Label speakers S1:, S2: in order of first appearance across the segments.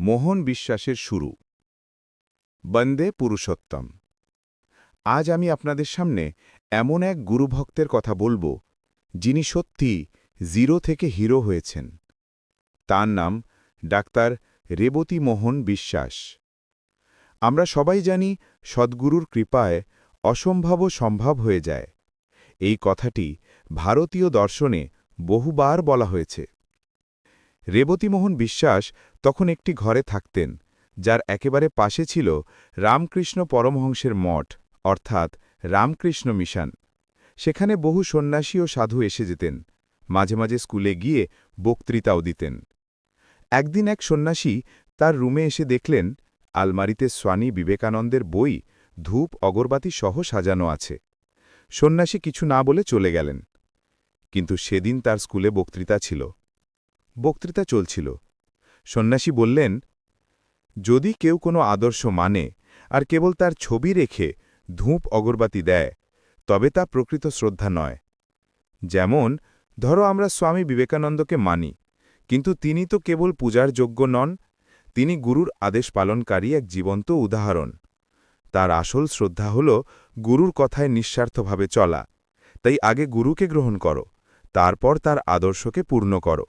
S1: মোহন বিশ্বাসের শুরু। বন্দে পুরুষোত্তম। আজ আমি আপনাদের সামনে এমন এক গুরুভক্তের কথা বলবো, যিনি সত্যি জিরো থেকে হিরো হয়েছেন। তার নাম ডাক্তার রেবতী মোহন বিশ্বাস। আমরা সবাই জানি, সদ্গুরুর কৃপায় অসম্ভবও সম্ভব হয়ে যায়। এই কথাটি ভারতীয় দর্শনে বহুবার বলা হয়েছে। রেবতী মোহন বিশ্বাস তখন একটি ঘরে থাকতেন, যার একেবারে পাশে ছিল রামকৃষ্ণ পরমহংসের মঠ, অর্থাৎ রামকৃষ্ণ মিশন। সেখানে বহু সন্ন্যাসী ও সাধু এসে যেতেন, মাঝে মাঝে স্কুলে গিয়ে বক্তৃতাও দিতেন। একদিন এক সন্ন্যাসী তার রুমে এসে দেখলেন, আলমারিতে স্বামী বিবেকানন্দের বই ধূপ অগরবাতি সহ সাজানো আছে। সন্ন্যাসী কিছু না বলে চলে গেলেন। কিন্তু সেদিন তার স্কুলে বক্তৃতা ছিল। বক্তৃতা চলছিল। সন্ন্যাসী বললেন, যদি কেউ কোনো আদর্শ মানে আর কেবল তার ছবি রেখে ধূপ অগরবাতি দেয়, তবে তা প্রকৃত শ্রদ্ধা নয়। যেমন ধরো, আমরা স্বামী বিবেকানন্দকে মানি, কিন্তু তিনি তো কেবল পূজার যোগ্য নন, তিনি গুরুর আদেশ পালনকারী এক জীবন্ত উদাহরণ। তার আসল শ্রদ্ধা হল গুরুর কথায় নিঃস্বার্থভাবে চলা। তাই আগে গুরুকে গ্রহণ করো, তারপর তার আদর্শকে পূর্ণ করো।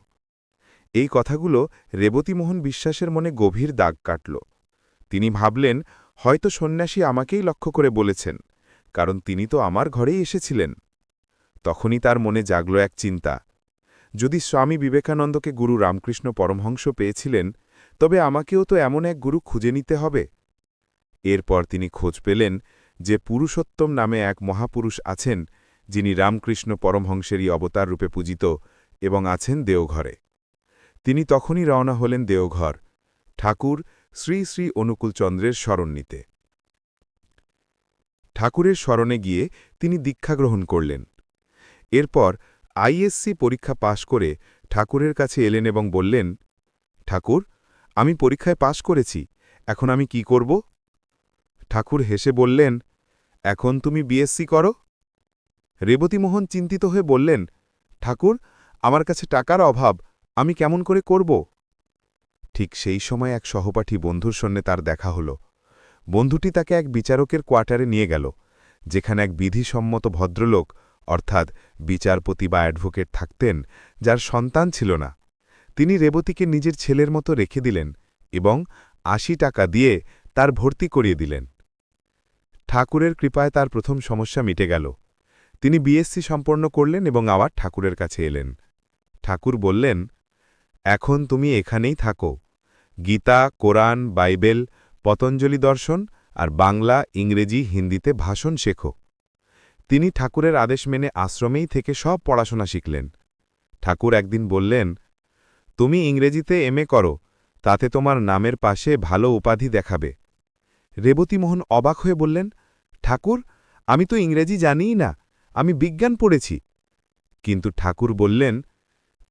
S1: এই কথাগুলো রেবতী মোহন বিশ্বাসের মনে গভীর দাগ কাটল। তিনি ভাবলেন, হয়তো সন্ন্যাসী আমাকেই লক্ষ্য করে বলেছেন, কারণ তিনি তো আমার ঘরেই এসেছিলেন। তখনই তার মনে জাগল এক চিন্তা, যদি স্বামী বিবেকানন্দকে গুরু রামকৃষ্ণ পরমহংস পেয়েছিলেন, তবে আমাকেও তো এমন এক গুরু খুঁজে নিতে হবে। এরপর তিনি খোঁজ পেলেন যে পুরুষোত্তম নামে এক মহাপুরুষ আছেন, যিনি রামকৃষ্ণ পরমহংসেরই অবতার রূপে পূজিত এবং আছেন দেওঘরে। তিনি তখনই রওনা হলেন দেওঘর, ঠাকুর শ্রী শ্রী অনুকূলচন্দ্রের শরণ নিতে। ঠাকুরের শরণে গিয়ে তিনি দীক্ষা গ্রহণ করলেন। এরপর আইএসসি পরীক্ষা পাশ করে ঠাকুরের কাছে এলেন এবং বললেন, ঠাকুর, আমি পরীক্ষায় পাশ করেছি, এখন আমি কি করব? ঠাকুর হেসে বললেন, এখন তুমি বিএসসি করো। রেবতী মোহন চিন্তিত হয়ে বললেন, ঠাকুর, আমার কাছে টাকার অভাব, আমি কেমন করে করব? ঠিক সেই সময় এক সহপাঠী বন্ধুর সঙ্গে তার দেখা হল। বন্ধুটি তাকে এক বিচারকের কোয়ার্টারে নিয়ে গেল, যেখানে এক বিধিসম্মত ভদ্রলোক, অর্থাৎ বিচারপতি বা অ্যাডভোকেট থাকতেন, যার সন্তান ছিল না। তিনি রেবতীকে নিজের ছেলের মতো রেখে দিলেন এবং ৮০ টাকা দিয়ে তার ভর্তি করিয়ে দিলেন। ঠাকুরের কৃপায় তার প্রথম সমস্যা মিটে গেল। তিনি বিএসসি সম্পন্ন করলেন এবং আবার ঠাকুরের কাছে এলেন। ঠাকুর বললেন, এখন তুমি এখানেই থাকো। গীতা, কোরআন, বাইবেল, পতঞ্জলি দর্শন আর বাংলা, ইংরেজি, হিন্দিতে ভাষণ শেখো। তিনি ঠাকুরের আদেশ মেনে আশ্রমেই থেকে সব পড়াশোনা শিখলেন। ঠাকুর একদিন বললেন, তুমি ইংরেজিতে এমএ করো, তাতে তোমার নামের পাশে ভালো উপাধি দেখাবে। রেবতী মোহন অবাক হয়ে বললেন, ঠাকুর, আমি তো ইংরেজি জানিই না, আমি বিজ্ঞান পড়েছি। কিন্তু ঠাকুর বললেন,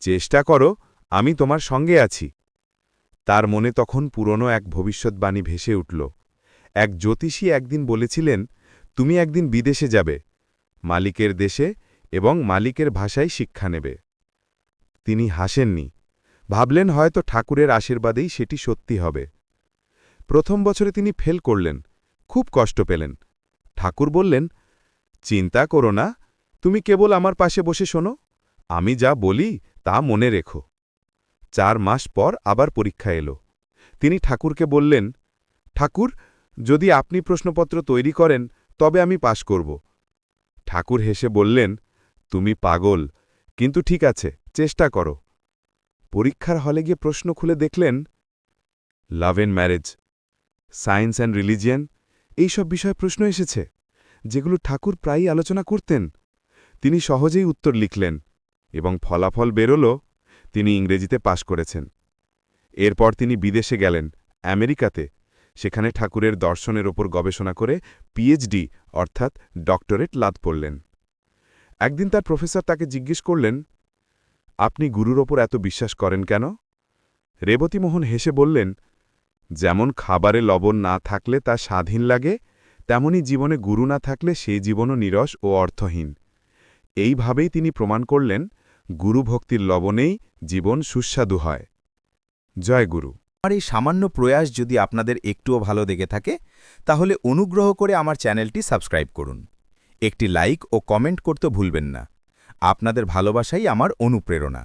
S1: চেষ্টা করো, আমি তোমার সঙ্গে আছি। তার মনে তখন পুরনো এক ভবিষ্যৎবাণী ভেসে উঠল। এক জ্যোতিষী একদিন বলেছিলেন, তুমি একদিন বিদেশে যাবে, মালিকের দেশে, এবং মালিকের ভাষায় শিক্ষা নেবে। তিনি হাসেননি, ভাবলেন হয়তো ঠাকুরের আশীর্বাদেই সেটি সত্যি হবে। প্রথম বছরে তিনি ফেল করলেন, খুব কষ্ট পেলেন। ঠাকুর বললেন, চিন্তা করো না, তুমি কেবল আমার পাশে বসে শোনো, আমি যা বলি তা মনে রেখো। ৪ মাস পর আবার পরীক্ষা এলো। তিনি ঠাকুরকে বললেন, ঠাকুর, যদি আপনি প্রশ্নপত্র তৈরি করেন তবে আমি পাশ করব। ঠাকুর হেসে বললেন, তুমি পাগল, কিন্তু ঠিক আছে, চেষ্টা করো। পরীক্ষার হলে গিয়ে প্রশ্ন খুলে দেখলেন, love and marriage, science and religion, এইসব বিষয়ে প্রশ্ন এসেছে, যেগুলো ঠাকুর প্রায়ই আলোচনা করতেন। তিনি সহজেই উত্তর লিখলেন এবং ফলাফল বেরোল, তিনি ইংরেজিতে পাশ করেছেন। এরপর তিনি বিদেশে গেলেন, আমেরিকাতে। সেখানে ঠাকুরের দর্শনের ওপর গবেষণা করে পিএইচডি অর্থাৎ ডক্টরেট লাভ করলেন। একদিন তার প্রফেসর তাকে জিজ্ঞেস করলেন, আপনি গুরুর ওপর এত বিশ্বাস করেন কেন? রেবতী মোহন হেসে বললেন, যেমন খাবারে লবণ না থাকলে তা স্বাদহীন লাগে, তেমনি জীবনে গুরু না থাকলে সেই জীবনও নিরস ও অর্থহীন। এইভাবেই তিনি প্রমাণ করলেন, গুরুভক্তির লবণেই জীবন সুস্বাদু হয়। জয় গুরু।
S2: আমার এই সামান্য প্রয়াস যদি আপনাদের একটুও ভালো লেগে থাকে তাহলে অনুগ্রহ করে আমার চ্যানেলটি সাবস্ক্রাইব করুন। একটি লাইক ও কমেন্ট করতে ভুলবেন না। আপনাদের ভালোবাসাই আমার অনুপ্রেরণা।